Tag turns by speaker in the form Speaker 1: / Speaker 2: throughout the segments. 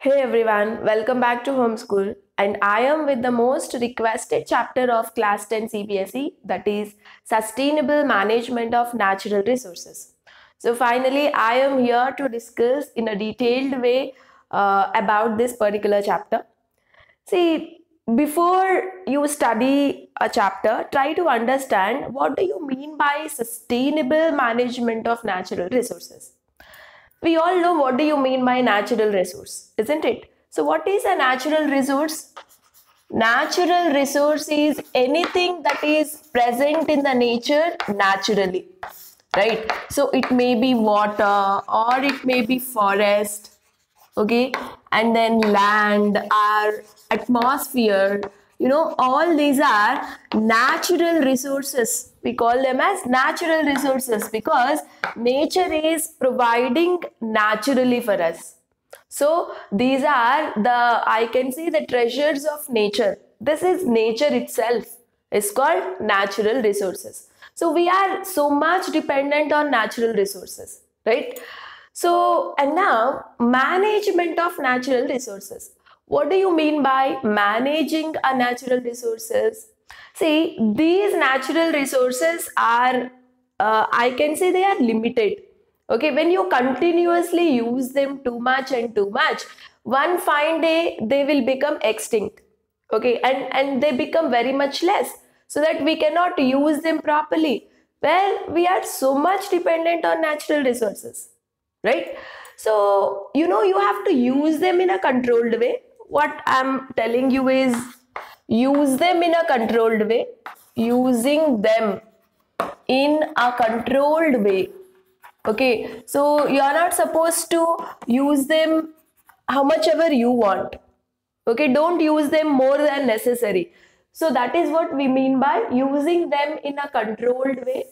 Speaker 1: Hey everyone, welcome back to Homeschool, and I am with the most requested chapter of Class 10 CBSE, that is Sustainable Management of Natural Resources. So finally, I am here to discuss in a detailed way about this particular chapter. See, before you study a chapter, try to understand what do you mean by sustainable management of natural resources. We all know what do you mean by natural resource, isn't it? So what is a natural resource? Natural resource is anything that is present in the nature naturally, right? So it may be water or it may be forest, okay, and then land, our atmosphere, all these are natural resources. We call them as natural resources because nature is providing naturally for us. So these are the, I can say, the treasures of nature. This is nature itself, is called natural resources. So we are so much dependent on natural resources, right? So, and now management of natural resources. What do you mean by managing a natural resources? See, these natural resources are, I can say they are limited. Okay, when you continuously use them too much and too much, one fine day they will become extinct. Okay, and they become very much less, so that we cannot use them properly. Well, we are so much dependent on natural resources, right? So you have to use them in a controlled way. What I'm telling you is use them in a controlled way. Using them in a controlled way. Okay, so you are not supposed to use them how much ever you want. Okay, don't use them more than necessary. So that is what we mean by using them in a controlled way.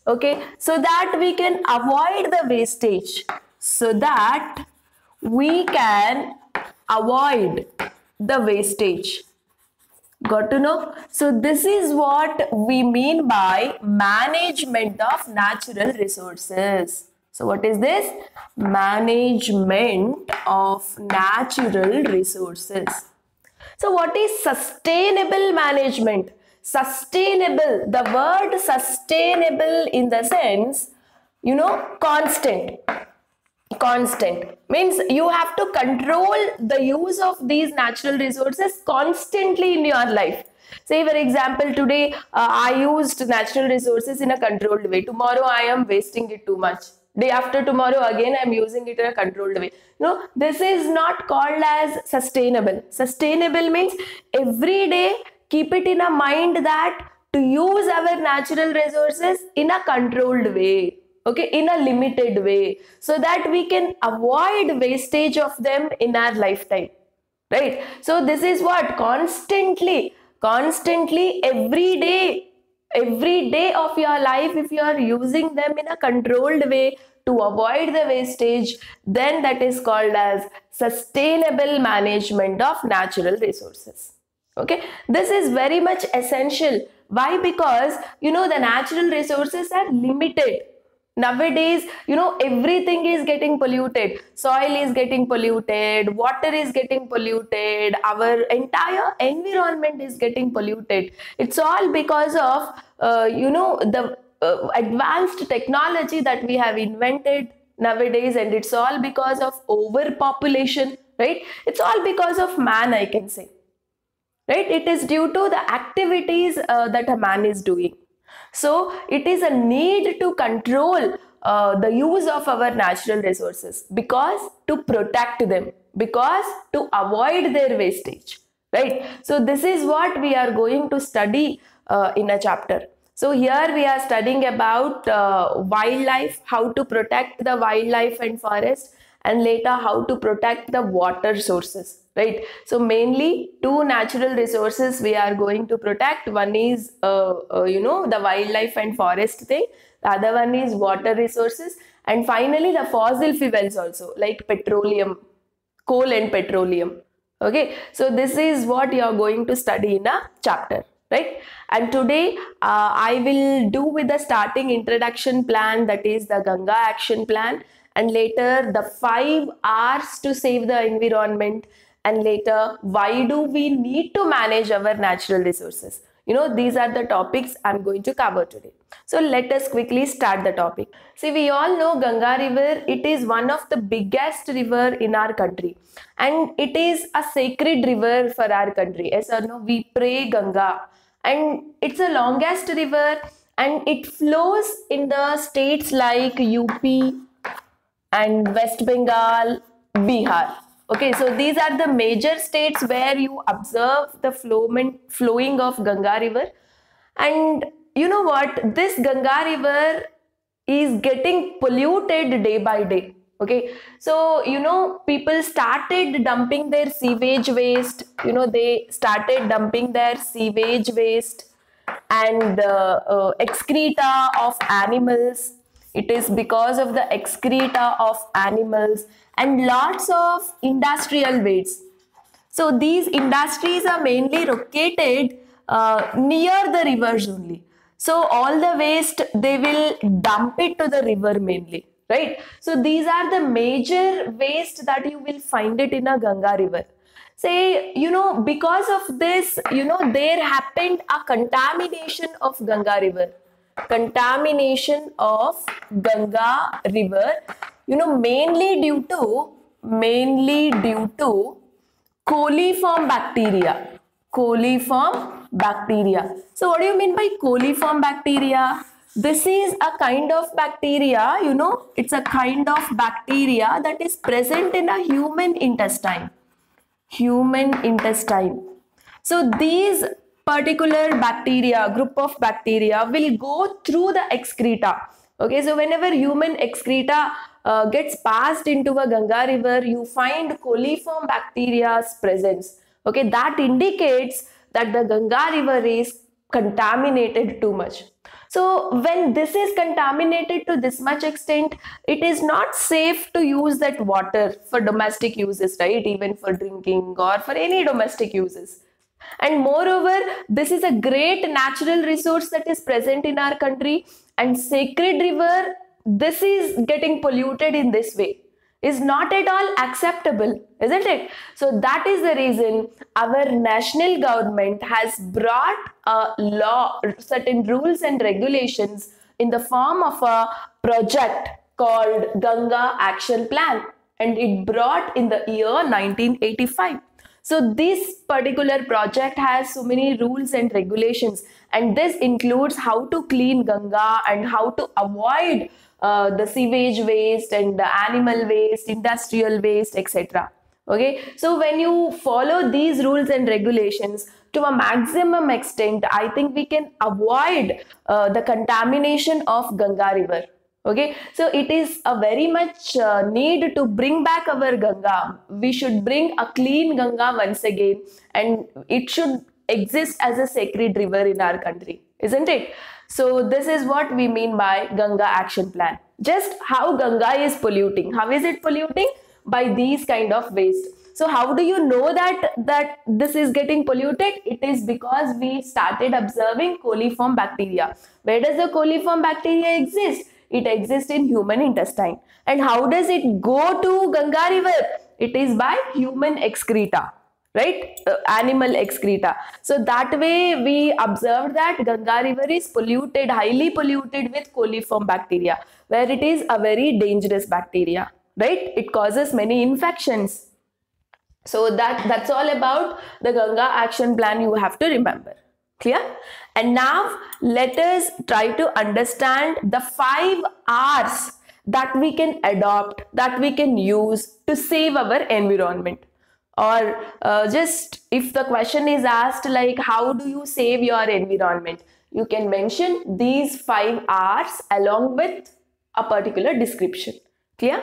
Speaker 1: Okay, so that we can avoid the wastage, so that we can avoid the wastage. Got to know? So this is what we mean by management of natural resources. So what is this? Management of natural resources. So what is sustainable management? Sustainable, the word sustainable in the sense, constant means you have to control the use of these natural resources constantly in your life. Say for example, today I used natural resources in a controlled way. Tomorrow I am wasting it too much. Day after tomorrow again I am using it in a controlled way. This is not called as sustainable. Sustainable means every day keep it in a mind that to use our natural resources in a controlled way, okay, in a limited way, so that we can avoid wastage of them in our lifetime, right? So this is what constantly every day of your life, if you are using them in a controlled way to avoid the wastage, then that is called as sustainable management of natural resources. Okay, this is very much essential. Why? Because the natural resources are limited. Nowadays, everything is getting polluted. Soil is getting polluted, water is getting polluted, our entire environment is getting polluted. It's all because of the advanced technology that we have invented nowadays, and it's all because of overpopulation, right? It's all because of man, I can say, right? It is due to the activities that a man is doing. So it is a need to control the use of our natural resources, because to protect them, because to avoid their wastage, right? So this is what we are going to study in a chapter. So here we are studying about wildlife, how to protect the wildlife and forest, and later how to protect the water sources, right? So mainly two natural resources we are going to protect. One is the wildlife and forest thing, the other one is water resources, and finally the fossil fuels also, like petroleum, coal and petroleum. Okay, so this is what you are going to study in a chapter, right? And today I will do with the starting introduction plan, that is the Ganga action plan, and later the 5 R's to save the environment, and later why do we need to manage our natural resources. These are the topics I'm going to cover today. So let us quickly start the topic. See, we all know Ganga River, it is one of the biggest river in our country, and it is a sacred river for our country. Yes or no? We pray Ganga, and it's the longest river, and it flows in the states like UP and West Bengal, Bihar. Okay, so these are the major states where you observe the flowing of Ganga River. And you know what? This Ganga River is getting polluted day by day. Okay, so people started dumping their sewage waste. They started dumping their sewage waste and the excreta of animals. It is because of the excreta of animals and lots of industrial waste. So these industries are mainly located near the rivers only. So all the waste, they will dump it to the river mainly, right? So these are the major waste that you will find it in a Ganga river. Say, because of this, there happened a contamination of Ganga river. Contamination of Ganga river, mainly due to coliform bacteria. Coliform bacteria. So what do you mean by coliform bacteria? This is a kind of bacteria, it's a kind of bacteria that is present in a human intestine. Human intestine. So these particular bacteria, group of bacteria, will go through the excreta. Okay, so whenever human excreta gets passed into a Ganga river, you find coliform bacteria's presence. Okay, that indicates that the Ganga river is contaminated too much. So when this is contaminated to this much extent, it is not safe to use that water for domestic uses, right? Even for drinking or for any domestic uses. And moreover, this is a great natural resource that is present in our country, and sacred river, this is getting polluted in this way is not at all acceptable, isn't it? So that is the reason our national government has brought a law, certain rules and regulations in the form of a project called Ganga Action Plan, and it brought in the year 1985. So this particular project has so many rules and regulations, and this includes how to clean Ganga and how to avoid the sewage waste and the animal waste, industrial waste, etc. Okay, so when you follow these rules and regulations to a maximum extent, I think we can avoid the contamination of Ganga river. Okay, so it is a very much need to bring back our Ganga. We should bring a clean Ganga once again, and it should exist as a sacred river in our country, isn't it? So this is what we mean by Ganga Action Plan. Just how Ganga is polluting. How is it polluting? By these kind of waste. So how do you know that this is getting polluted? It is because we started observing coliform bacteria. Where does the coliform bacteria exist? It exists in human intestine. And how does it go to Ganga river? It is by human excreta, right? Animal excreta. So that way we observed that Ganga river is polluted, highly polluted with coliform bacteria, where it is a very dangerous bacteria, right? It causes many infections. So that's all about the Ganga Action Plan you have to remember. Clear? And now let us try to understand the 5 R's that we can adopt, that we can use to save our environment. Or just if the question is asked like how do you save your environment, you can mention these 5 R's along with a particular description. Clear?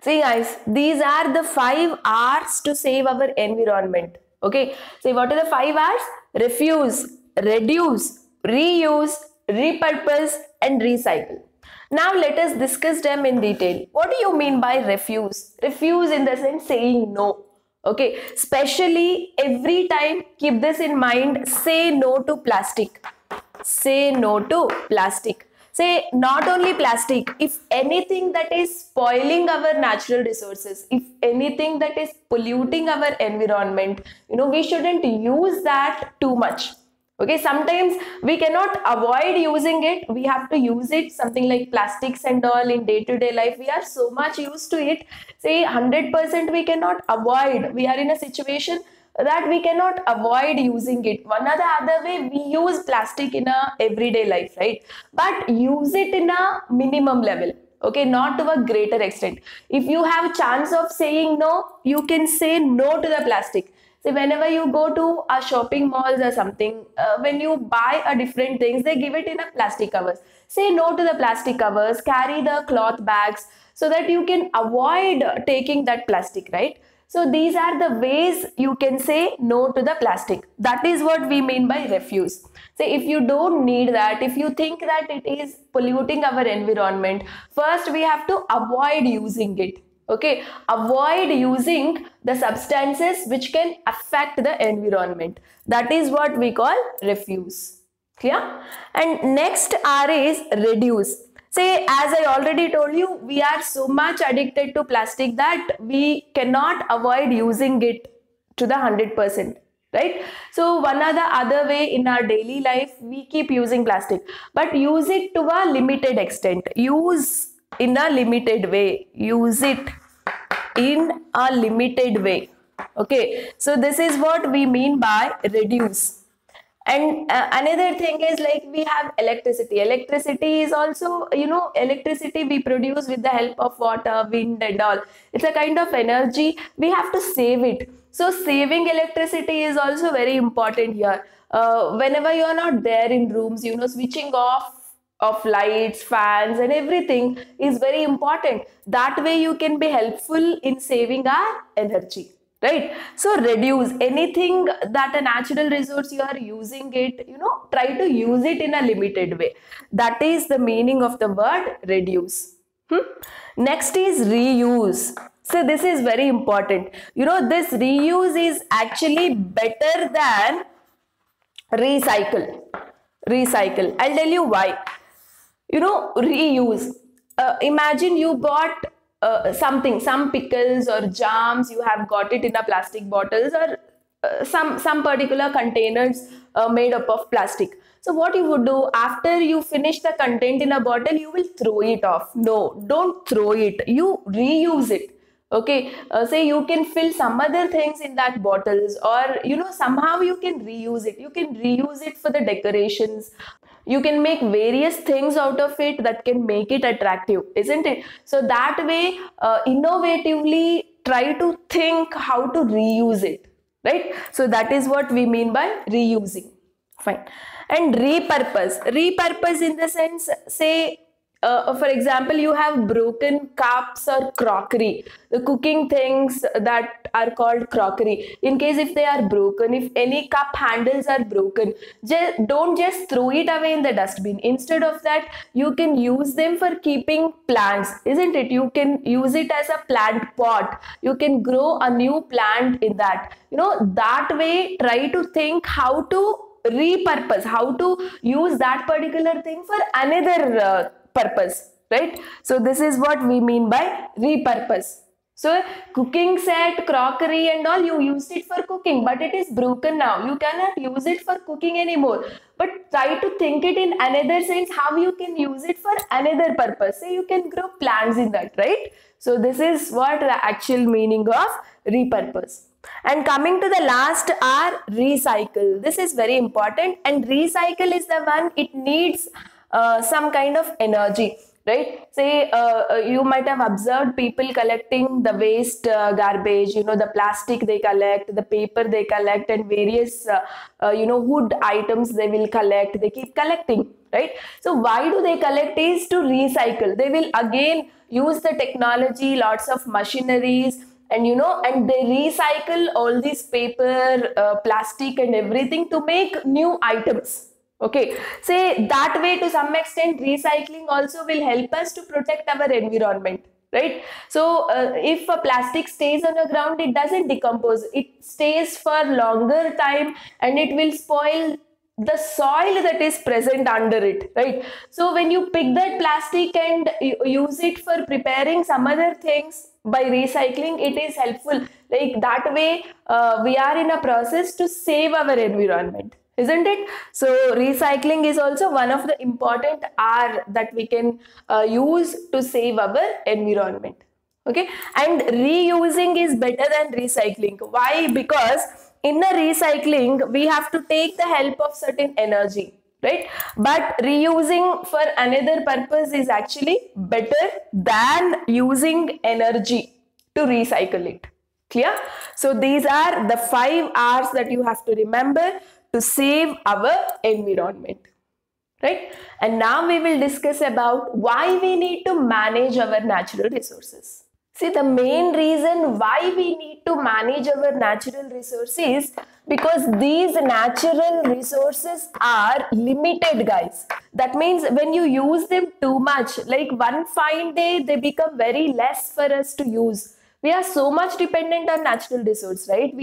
Speaker 1: See guys, these are the 5 R's to save our environment. Okay, so what are the 5 R's? Refuse, reduce, reuse, repurpose and recycle. Now let us discuss them in detail. What do you mean by refuse? Refuse in the sense saying no. Okay, especially every time keep this in mind, say no to plastic. Say no to plastic. Say not only plastic, if anything that is spoiling our natural resources, if anything that is polluting our environment, we shouldn't use that too much. Okay, sometimes we cannot avoid using it, we have to use it. Something like plastics and all in day-to-day life, we are so much used to it. Say 100% we cannot avoid, we are in a situation that we cannot avoid using it. One or the other way we use plastic in a everyday life, right? But use it in a minimum level, okay, not to a greater extent. If you have a chance of saying no, you can say no to the plastic. So whenever you go to a shopping malls or something, when you buy a different things, they give it in a plastic covers. Say no to the plastic covers, carry the cloth bags so that you can avoid taking that plastic, right? So these are the ways you can say no to the plastic. That is what we mean by refuse. Say if you don't need that, if you think that it is polluting our environment, first we have to avoid using it. Okay, avoid using the substances which can affect the environment. That is what we call refuse. Clear? And next R is reduce. Say, as I already told you, we are so much addicted to plastic that we cannot avoid using it to the 100%, right? So one or the other way in our daily life, we keep using plastic, but use it to a limited extent. Use in a limited way. Use it in a limited way. Okay, so this is what we mean by reduce. And another thing is, like, we have electricity is also, electricity we produce with the help of water, wind and all. It's a kind of energy, we have to save it. So saving electricity is also very important here. Whenever you are not there in rooms, switching off of lights, fans and everything is very important. That way you can be helpful in saving our energy, right? So reduce anything that a natural resource you are using it, try to use it in a limited way. That is the meaning of the word reduce. Next is reuse. So this is very important. This reuse is actually better than recycle. I'll tell you why. Reuse. Imagine you bought some pickles or jams, you have got it in a plastic bottles, or some particular containers made up of plastic. So what you would do after you finish the content in a bottle, you will throw it off. No, don't throw it. You reuse it. Okay, say you can fill some other things in that bottles, or somehow you can reuse it. You can reuse it for the decorations. You can make various things out of it that can make it attractive, isn't it? So that way, innovatively try to think how to reuse it, right? So that is what we mean by reusing. Fine. And repurpose in the sense, say, for example, you have broken cups or crockery, the cooking things that are called crockery. In case if they are broken, if any cup handles are broken, don't just throw it away in the dustbin. Instead of that, you can use them for keeping plants, isn't it? You can use it as a plant pot. You can grow a new plant in that. That way, try to think how to repurpose, how to use that particular thing for another purpose, right? So this is what we mean by repurpose. So cooking set, crockery and all, you used it for cooking, but it is broken now. You cannot use it for cooking anymore. But try to think it in another sense, how you can use it for another purpose. Say you can grow plants in that, right? So this is what the actual meaning of repurpose. And coming to the last R, recycle. This is very important, and recycle is the one, it needs some kind of energy, right? Say you might have observed people collecting the waste garbage, the plastic they collect, the paper they collect, and various wood items they will collect. They keep collecting, right? So why do they collect? Is to recycle. They will again use the technology, lots of machineries, and and they recycle all this paper, plastic and everything to make new items. Okay, say that way, to some extent, recycling also will help us to protect our environment, right? So if a plastic stays on the ground, it doesn't decompose, it stays for longer time and it will spoil the soil that is present under it, right? So when you pick that plastic and use it for preparing some other things by recycling, it is helpful. Like that way, we are in a process to save our environment, isn't it? So recycling is also one of the important R that we can use to save our environment. Okay, and reusing is better than recycling. Why? Because in the recycling we have to take the help of certain energy, right? But reusing for another purpose is actually better than using energy to recycle it. Clear? So these are the 5 R's that you have to remember to save our environment, right? And now we will discuss about why we need to manage our natural resources. See, the main reason why we need to manage our natural resources, because these natural resources are limited, guys. That means when you use them too much, like one fine day, they become very less for us to use. We are so much dependent on natural resource, right?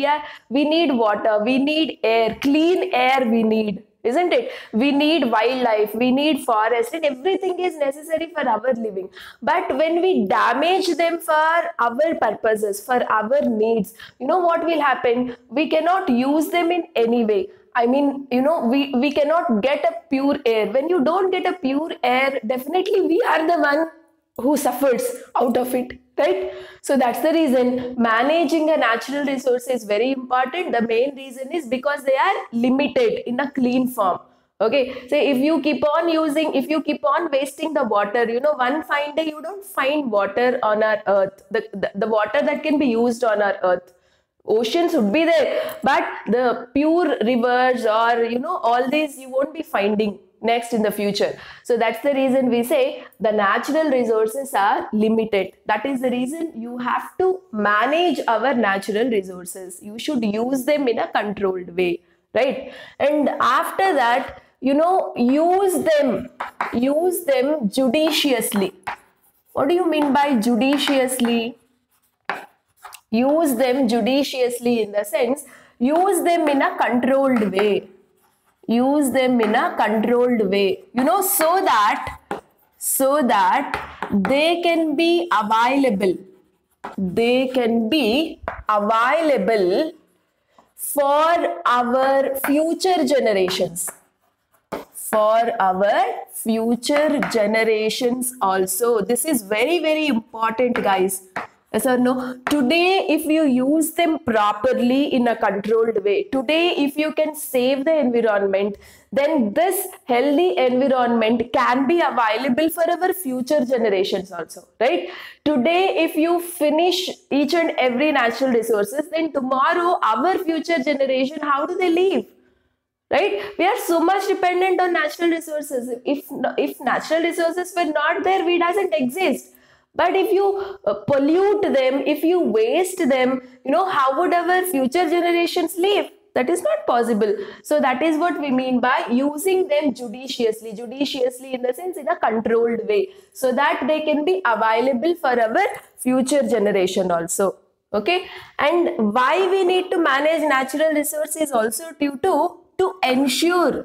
Speaker 1: We need water, we need air, clean air we need, isn't it? We need wildlife, we need forest, and everything is necessary for our living. But when we damage them for our purposes, for our needs, you know what will happen? We cannot use them in any way. I mean, you know, we cannot get a pure air. When you don't get a pure air, definitely we are the one who suffers out of it, right? So that's the reason managing a natural resource is very important. The main reason is because they are limited in a clean form. Okay, so if you keep on wasting the water, you know, one fine day you don't find water on our earth, the water that can be used on our earth. Oceans would be there, but the pure rivers or, you know, all these you won't be finding next in the future. So that's the reason we say the natural resources are limited. That is the reason you have to manage our natural resources. You should use them in a controlled way, right? And after that, you know, use them judiciously. What do you mean by judiciously? Use them judiciously in the sense, use them in a controlled way. Use them in a controlled way, you know, so that they can be available. They can be available for our future generations. For our future generations also. This is very, very important, guys. Yes or no? Today, if you use them properly in a controlled way, today, if you can save the environment, then this healthy environment can be available for our future generations also, right? Today, if you finish each and every natural resources, then tomorrow, our future generation, how do they live? Right? We are so much dependent on natural resources. If natural resources were not there, we doesn't exist. But if you pollute them, if you waste them, you know, how would our future generations live? That is not possible. So that is what we mean by using them judiciously. Judiciously in the sense in a controlled way, so that they can be available for our future generation also. Okay. And why we need to manage natural resources also due to ensure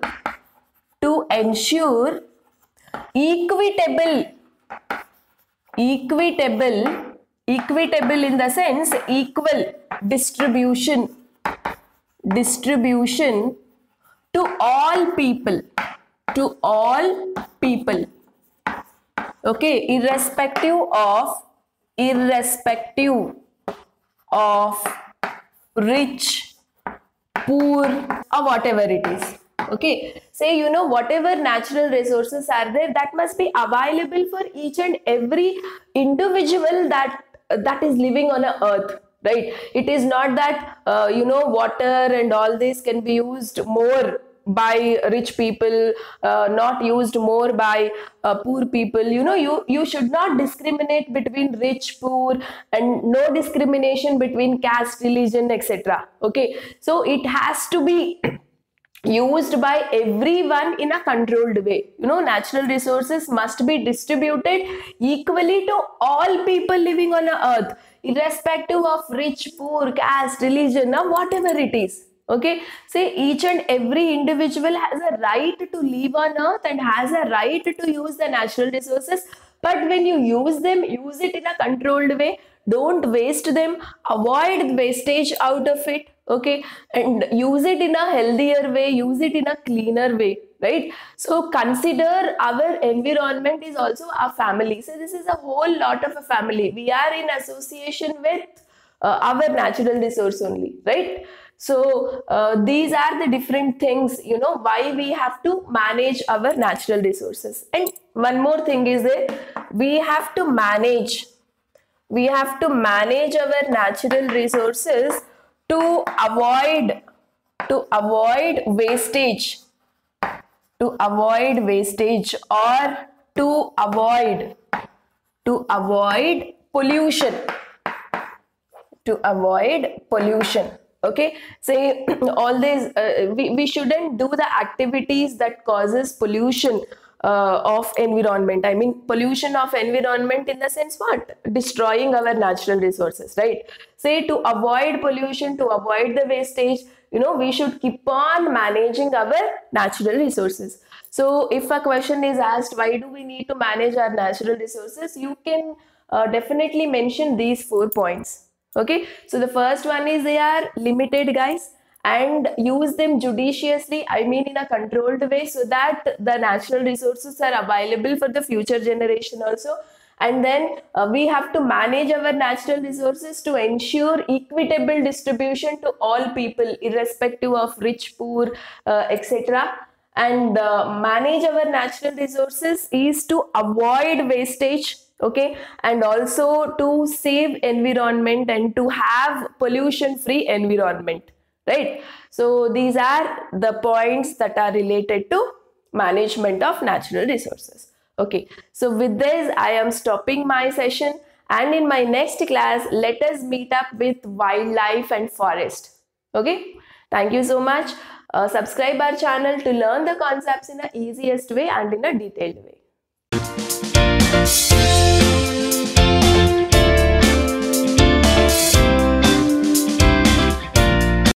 Speaker 1: equitable in the sense equal distribution to all people, okay, irrespective of rich, poor, or whatever it is. Okay, say, you know, whatever natural resources are there, that must be available for each and every individual that is living on a earth, right? It is not that you know, water and all this can be used more by rich people, not used more by poor people. You know, you should not discriminate between rich, poor, and no discrimination between caste, religion, etc. Okay, so it has to be used by everyone in a controlled way. You know, natural resources must be distributed equally to all people living on the earth, irrespective of rich, poor, caste, religion, or whatever it is. Okay, say each and every individual has a right to live on earth and has a right to use the natural resources, but when you use them, use it in a controlled way. Don't waste them, avoid wastage out of it, okay, and use it in a healthier way, use it in a cleaner way, right? So consider our environment is also a family. So this is a whole lot of a family. We are in association with our natural resource only, right? So these are the different things, you know, why we have to manage our natural resources. And one more thing is that we have to manage our natural resources to avoid wastage, or to avoid pollution, okay. Say all these we shouldn't do the activities that causes pollution of environment. I mean pollution of environment in the sense what, destroying our natural resources, right? Say to avoid pollution, to avoid the wastage, you know, we should keep on managing our natural resources. So if a question is asked, why do we need to manage our natural resources, you can definitely mention these 4 points. Okay, so the first one is they are limited, guys, and use them judiciously, I mean in a controlled way, so that the natural resources are available for the future generation also. And then we have to manage our natural resources to ensure equitable distribution to all people irrespective of rich, poor, etc. And manage our natural resources is to avoid wastage, okay, and also to save environment and to have pollution free environment, right? So these are the points that are related to management of natural resources. Okay, so with this I am stopping my session, and in my next class let us meet up with wildlife and forest. Okay, thank you so much. Subscribe our channel to learn the concepts in the easiest way and in a detailed way.